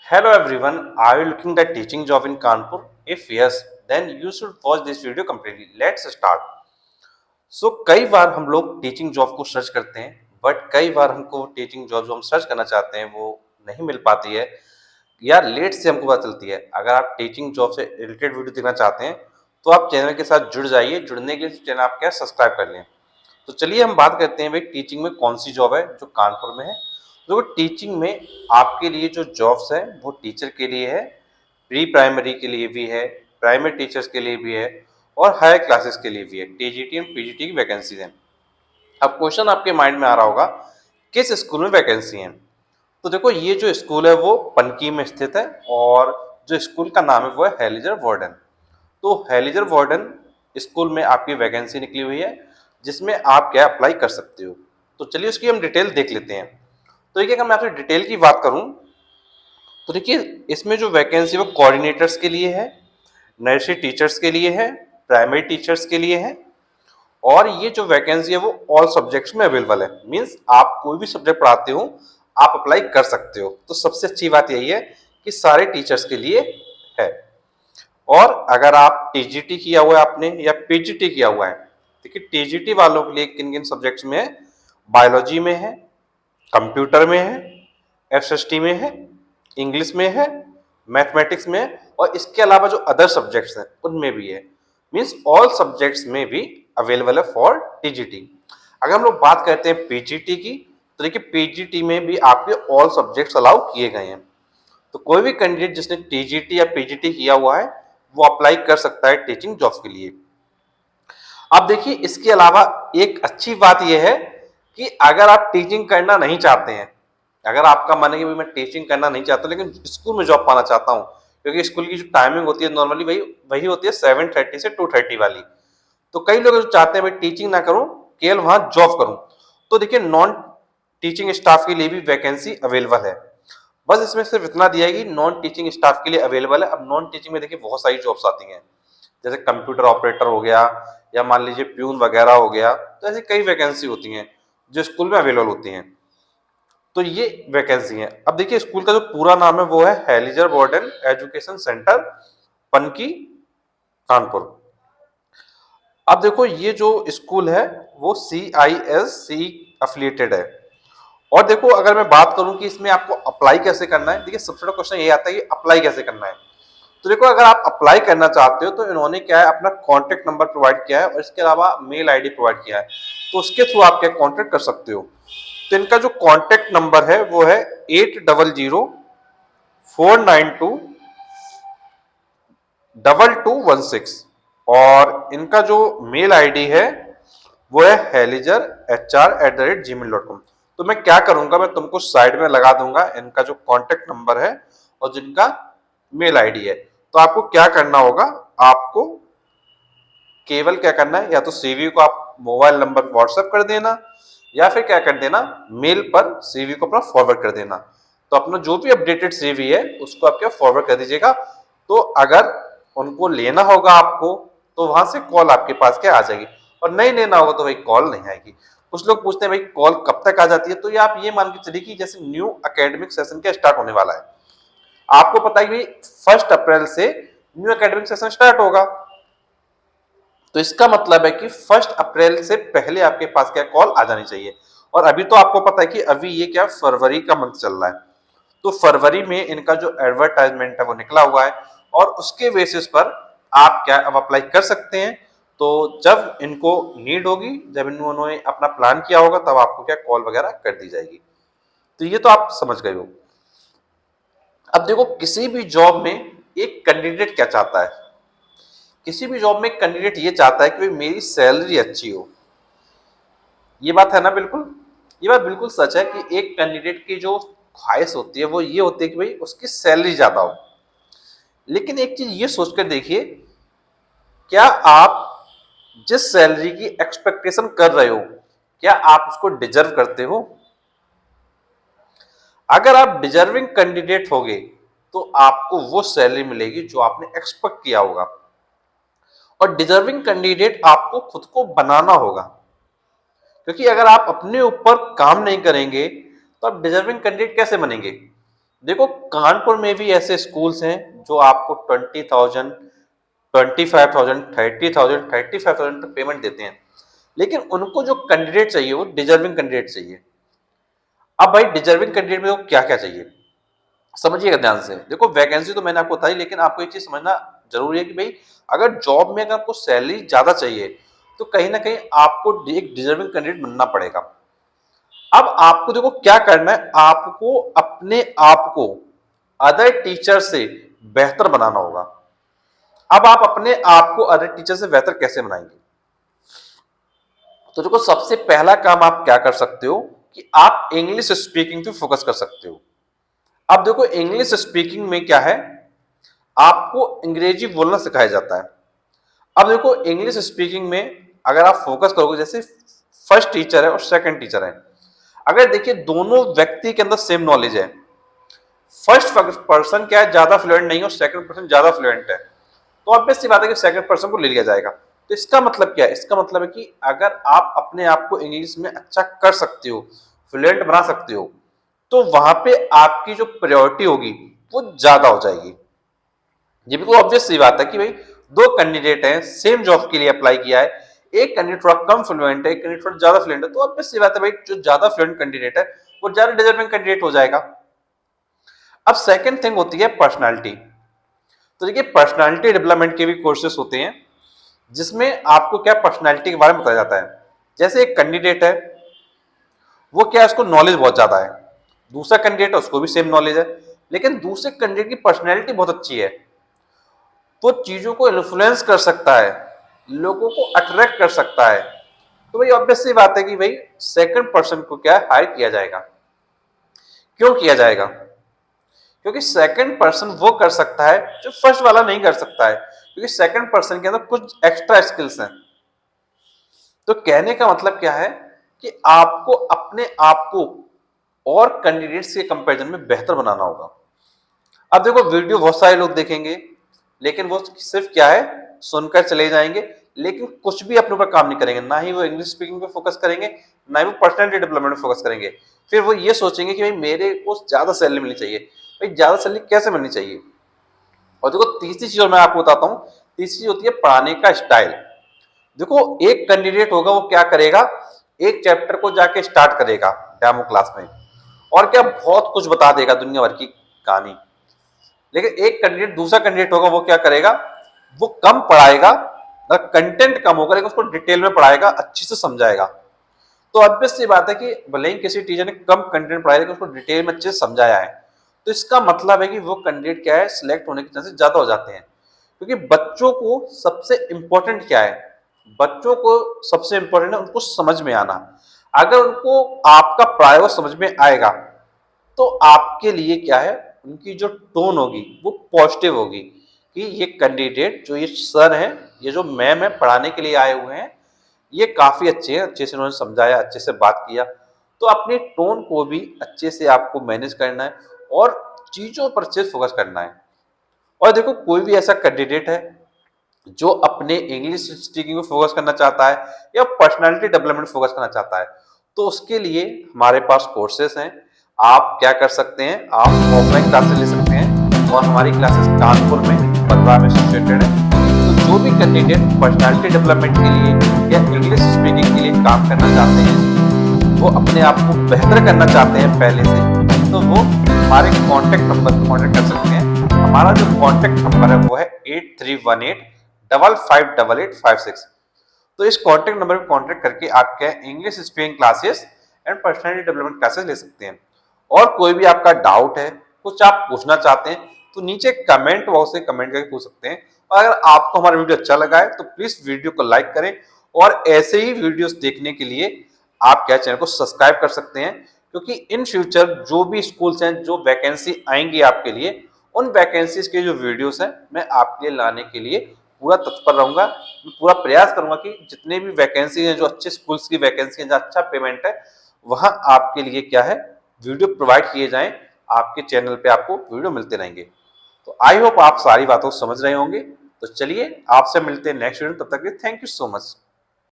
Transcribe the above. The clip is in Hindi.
Hello everyone, are you looking at teaching job in Kanpur? If yes, then you should watch this video completely. Let's start. कई बार हम लोग टीचिंग जॉब को सर्च करते हैं, बट कई बार हमको टीचिंग जॉब जो हम सर्च करना चाहते हैं वो नहीं मिल पाती है या लेट से हमको पता चलती है। अगर आप टीचिंग जॉब से रिलेटेड वीडियो देखना चाहते हैं, तो आप चैनल के साथ जुड़ जाइए। जुड़ने के लिए चैनल आप क्या सब्सक्राइब कर लें। तो चलिए हम बात करते हैं भाई टीचिंग में कौन सी जॉब है जो कानपुर में है। तो टीचिंग में आपके लिए जो जॉब्स है वो टीचर के लिए है, प्री प्राइमरी के लिए भी है, प्राइमरी टीचर्स के लिए भी है और हायर क्लासेस के लिए भी है। टीजीटी एंड पीजीटी की वैकेंसीज हैं। अब क्वेश्चन आपके माइंड में आ रहा होगा, किस स्कूल में वैकेंसी है। तो देखो, ये जो स्कूल है वो पनकी में स्थित है और जो स्कूल का नाम है वो है हेलिजर वार्डन। तो हेलिजर वार्डन स्कूल में आपकी वैकेंसी निकली हुई है, जिसमें आप क्या अप्लाई कर सकते हो। तो चलिए उसकी हम डिटेल देख लेते हैं। तो देखिए, अगर मैं आपसे डिटेल की बात करूं तो देखिए, इसमें जो वैकेंसी वो कोऑर्डिनेटर्स के लिए है, नर्सरी टीचर्स के लिए है, प्राइमरी टीचर्स के लिए है और ये जो वैकेंसी है वो ऑल सब्जेक्ट्स में अवेलेबल है। मींस आप कोई भी सब्जेक्ट पढ़ाते हो आप अप्लाई कर सकते हो। तो सबसे अच्छी बात यही है कि सारे टीचर्स के लिए है। और अगर आप टीजीटी किया हुआ है आपने या पीजीटी किया हुआ है, देखिए टीजीटी वालों के लिए किन किन सब्जेक्ट्स में है। बायोलॉजी में है, कंप्यूटर में है, एसएसटी में है, इंग्लिश में है, मैथमेटिक्स में है और इसके अलावा जो अदर सब्जेक्ट्स हैं उनमें भी है। मींस ऑल सब्जेक्ट्स में भी अवेलेबल है फॉर टीजीटी। अगर हम लोग बात करते हैं पीजीटी की, तो देखिए पीजीटी में भी आपके ऑल सब्जेक्ट्स अलाउ किए गए हैं। तो कोई भी कैंडिडेट जिसने टीजीटी या पीजीटी किया हुआ है वो अप्लाई कर सकता है टीचिंग जॉब्स के लिए। अब देखिए, इसके अलावा एक अच्छी बात यह है कि अगर आप टीचिंग करना नहीं चाहते हैं, अगर आपका मन है कि मैं टीचिंग करना नहीं चाहता लेकिन स्कूल में जॉब पाना चाहता हूँ, क्योंकि स्कूल की जो टाइमिंग होती है नॉर्मली वही वही होती है 7:30 से 2:30 वाली। तो कई लोग जो चाहते हैं भाई टीचिंग ना करूं, केवल वहां जॉब करूं, तो देखिए नॉन टीचिंग स्टाफ के लिए भी वैकेंसी अवेलेबल है। बस इसमें सिर्फ इतना दिया है कि नॉन टीचिंग स्टाफ के लिए अवेलेबल है। अब नॉन टीचिंग में देखिए बहुत सारी जॉब्स आती हैं, जैसे कंप्यूटर ऑपरेटर हो गया या मान लीजिए प्यून वगैरह हो गया। तो ऐसी कई वैकेंसी होती हैं जो स्कूल में अवेलेबल होती हैं। तो ये वैकेंसी है। अब देखिए, स्कूल का जो पूरा नाम है वो है हेलिजर warden education centre, Panki, Kanpur. अब देखो, ये जो स्कूल है वो CISC अफिलिएटेड है। और देखो, अगर मैं बात करूं कि इसमें आपको अप्लाई कैसे करना है, देखिए सबसे बड़ा क्वेश्चन ये आता है कि अप्लाई कैसे करना है। तो देखो, अगर आप अप्लाई करना चाहते हो तो इन्होंने क्या है, अपना कॉन्टेक्ट नंबर प्रोवाइड किया है और इसके अलावा मेल आईडी प्रोवाइड किया है। तो उसके थ्रू आप क्या कॉन्टेक्ट कर सकते हो। तो इनका जो कॉन्टेक्ट नंबर है वो है 8004922216 और इनका जो मेल आईडी है वो है helizer@gmail.com। तो मैं क्या करूंगा, मैं तुमको साइड में लगा दूंगा इनका जो कॉन्टेक्ट नंबर है और जिनका मेल आईडी है। तो आपको क्या करना होगा, आपको केवल क्या करना है, या तो सीवी को आप मोबाइल नंबर व्हाट्सएप कर देना या फिर क्या कर देना, मेल पर सीवी को अपना फॉरवर्ड कर देना। तो अपना जो भी अपडेटेड सीवी है उसको आप क्या फॉरवर्ड कर दीजिएगा। तो अगर उनको लेना होगा आपको, तो वहां से कॉल आपके पास क्या आ जाएगी, और नहीं लेना होगा तो भाई कॉल नहीं आएगी। कुछ लोग पूछते हैं भाई कॉल कब तक आ जाती है, तो ये आप ये मान के चलिए कि जैसे न्यू एकेडमिक सेशन क्या स्टार्ट होने वाला है, आपको पता है कि 1 अप्रैल से न्यू एकेडमिक सेशन स्टार्ट होगा। तो इसका मतलब है कि 1 अप्रैल से पहले आपके पास क्या कॉल आ जानी चाहिए। और अभी तो आपको पता है कि अभी ये क्या फरवरी का मंथ चल रहा है। तो फरवरी में इनका जो एडवर्टाइजमेंट है वो निकला हुआ है और उसके बेसिस पर आप क्या अब अप्लाई कर सकते हैं। तो जब इनको नीड होगी, जब इन्होंने अपना प्लान किया होगा, तब आपको क्या कॉल वगैरह कर दी जाएगी। तो ये तो आप समझ गए हो। अब देखो, किसी भी जॉब में एक कैंडिडेट क्या चाहता है, किसी भी जॉब में एक कैंडिडेट ये चाहता है कि मेरी सैलरी अच्छी हो। ये बात है ना, बिल्कुल। ये बात बिल्कुल सच है कि एक कैंडिडेट की जो ख्वाहिश होती है वो ये होती है कि भाई उसकी सैलरी ज्यादा हो। लेकिन एक चीज ये सोचकर देखिए, क्या आप जिस सैलरी की एक्सपेक्टेशन कर रहे हो, क्या आप उसको डिजर्व करते हो। अगर आप डिजर्विंग कैंडिडेट होगे तो आपको वो सैलरी मिलेगी जो आपने एक्सपेक्ट किया होगा। और डिजर्विंग कैंडिडेट आपको खुद को बनाना होगा, क्योंकि अगर आप अपने ऊपर काम नहीं करेंगे तो आप डिजर्विंग कैंडिडेट कैसे बनेंगे। देखो कानपुर में भी ऐसे स्कूल्स हैं जो आपको 20,000, 25,000, 30,000, 35,000 तक पेमेंट देते हैं, लेकिन उनको जो कैंडिडेट चाहिए वो डिजर्विंग कैंडिडेट चाहिए। अब भाई डिजर्विंग कैंडिडेट में वो क्या क्या चाहिए समझिएगा ध्यान से। देखो वैकेंसी तो मैंने आपको बताई, लेकिन आपको एक चीज समझना जरूरी है कि भाई अगर जॉब में अगर आपको सैलरी ज्यादा चाहिए तो कहीं ना कहीं आपको एक डिजर्विंग कैंडिडेट बनना पड़ेगा। अब आपको देखो क्या करना है, आपको अपने आप को अदर टीचर से बेहतर बनाना होगा। अब आप अपने आप को अदर टीचर से बेहतर कैसे बनाएंगे? तो देखो सबसे पहला काम आप क्या कर सकते हो कि आप इंग्लिश स्पीकिंग पे फोकस कर सकते हो। अब देखो इंग्लिश स्पीकिंग में क्या है, आपको अंग्रेजी बोलना सिखाया जाता है। अब देखो इंग्लिश स्पीकिंग में अगर आप फोकस करोगे, जैसे फर्स्ट टीचर है और सेकंड टीचर है, अगर देखिए दोनों व्यक्ति के अंदर सेम नॉलेज है, फर्स्ट पर्सन क्या है ज्यादा फ्लुएंट नहीं है और सेकंड पर्सन ज्यादा फ्लुएंट है, तो ऑब्वियस सी बात है कि सेकंड पर्सन को ले लिया जाएगा। तो इसका मतलब क्या है? इसका मतलब है कि अगर आप अपने आप को इंग्लिश में अच्छा कर सकते हो, फ्लुएंट बना सकते हो, तो वहां पे आपकी जो प्रायोरिटी होगी वो ज्यादा हो जाएगी। ये बिल्कुल ऑब्वियस सी बात है कि भाई दो कैंडिडेट हैं, सेम जॉब के लिए अप्लाई किया है, एक कैंडिडेट थोड़ा कम फ्लुएंट है, एक कैंडिडेट थोड़ा ज्यादा फ्लुएंट है, तो ऑब्वियस सी बात है भाई जो ज्यादा फ्लुएंट कैंडिडेट है वो ज्यादा डिजर्विंग कैंडिडेट हो जाएगा। अब सेकंड थिंग होती है पर्सनालिटी। तो देखिए पर्सनालिटी डेवलपमेंट के भी कोर्सेस होते हैं जिसमें आपको क्या पर्सनालिटी के बारे में बताया जाता है। जैसे एक कैंडिडेट है वो क्या है, उसको नॉलेज बहुत ज्यादा है, दूसरा कैंडिडेट है उसको भी सेम नॉलेज है, लेकिन दूसरे कैंडिडेट की पर्सनैलिटी बहुत अच्छी है, तो चीजों को इन्फ्लुएंस कर सकता है, लोगों को अट्रैक्ट कर सकता है। तो भाई ऑब्वियस सी बात है कि भाई सेकंड पर्सन को क्या हायर किया जाएगा। क्यों किया जाएगा? क्योंकि सेकंड पर्सन वो कर सकता है जो फर्स्ट वाला नहीं कर सकता है, क्योंकि सेकंड पर्सन के अंदर कुछ एक्स्ट्रा स्किल्स हैं। तो कहने का मतलब क्या है कि आपको अपने आप को और कैंडिडेट्स के कंपैरिजन में बेहतर बनाना होगा। अब देखो वीडियो बहुत सारे लोग देखेंगे, लेकिन वो सिर्फ क्या है सुनकर चले जाएंगे, लेकिन कुछ भी अपने ऊपर काम नहीं करेंगे, ना ही वो इंग्लिश स्पीकिंग पे फोकस करेंगे, ना ही वो पर्सनैलिटी डेवलपमेंट पे फोकस करेंगे। फिर वो ये सोचेंगे कि भाई मेरे को ज्यादा सैलरी मिलनी चाहिए। भाई ज्यादा सैलरी कैसे मिलनी चाहिए? और देखो तीसरी चीज और मैं आपको बताता हूँ, तीसरी चीज होती है पढ़ाने का स्टाइल। देखो एक कैंडिडेट होगा वो क्या करेगा, एक चैप्टर को जाके स्टार्ट करेगा डेमो क्लास में और क्या बहुत कुछ बता देगा दुनिया भर की कहानी, लेकिन एक कैंडिडेट दूसरा कैंडिडेट होगा वो क्या करेगा, वो कम पढ़ाएगा, कंटेंट कम होगा लेकिन उसको डिटेल में पढ़ाएगा, अच्छे से समझाएगा। तो ऑब्वियस सी बात है कि भले ही किसी टीचर ने कम कंटेंट पढ़ाया लेकिन उसको डिटेल में अच्छे से समझाया है, तो इसका मतलब है कि वो कैंडिडेट क्या है सिलेक्ट होने के चांसेस ज्यादा हो जाते हैं। क्योंकि बच्चों को सबसे इंपॉर्टेंट क्या है, बच्चों को सबसे इंपॉर्टेंट है उनको समझ में आना। अगर उनको आपका पढ़ाया समझ में आएगा तो आपके लिए क्या है, उनकी जो टोन होगी वो पॉजिटिव होगी कि ये कैंडिडेट जो ये सर हैं, ये जो मैम है पढ़ाने के लिए आए हुए हैं, ये काफी अच्छे हैं, अच्छे से उन्होंने समझाया, अच्छे से बात किया। तो अपने टोन को भी अच्छे से आपको मैनेज करना है और चीजों पर अच्छे से फोकस करना है। और देखो कोई भी ऐसा कैंडिडेट है जो अपने इंग्लिश स्पीकिंग पे फोकस करना चाहता है या पर्सनालिटी डेवलपमेंट फोकस करना चाहता है, तो उसके लिए हमारे पास कोर्सेस हैं। आप क्या कर सकते हैं, आप ऑफलाइन क्लासेस ले सकते हैं और हमारी क्लासेस कानपुर में 15 में सिचुएटेड है। तो जो भी कैंडिडेट पर्सनालिटी डेवलपमेंट के लिए या इंग्लिश स्पीकिंग के लिए काम करना चाहते हैं, वो अपने आप को बेहतर करना चाहते हैं पहले से, तो वो हमारे कॉन्टेक्ट नंबर पर कॉन्टेक्ट कर सकते हैं। हमारा जो कॉन्टेक्ट नंबर है वो है 8318558856। तो इस कॉन्टेक्ट नंबर पर कॉन्टेक्ट करके आप क्या English speaking classes and personality development classes ले सकते हैं। और कोई भी आपका डाउट है, कुछ आप पूछना चाहते हैं, तो नीचे कमेंट बॉक्स में कमेंट करके पूछ सकते हैं। और अगर आपको हमारा वीडियो अच्छा लगा है तो प्लीज वीडियो को लाइक करें और ऐसे ही वीडियोस देखने के लिए आप क्या चैनल को सब्सक्राइब कर सकते हैं, क्योंकि इन फ्यूचर जो भी स्कूल्स हैं जो वैकेंसी आएंगी आपके लिए, उन वैकेंसीज के जो वीडियोस हैं मैं आपके लिए लाने के लिए पूरा तत्पर रहूंगा। मैं पूरा प्रयास करूंगा कि जितने भी वैकेंसी हैं, जो अच्छे स्कूल्स की वैकेंसी है, जहाँ अच्छा पेमेंट है, वहां आपके लिए क्या है वीडियो प्रोवाइड किए जाएं। आपके चैनल पे आपको वीडियो मिलते रहेंगे। तो आई होप आप सारी बातों को समझ रहे होंगे। तो चलिए आपसे मिलते हैं नेक्स्ट वीडियो, तब तक के थैंक यू सो मच।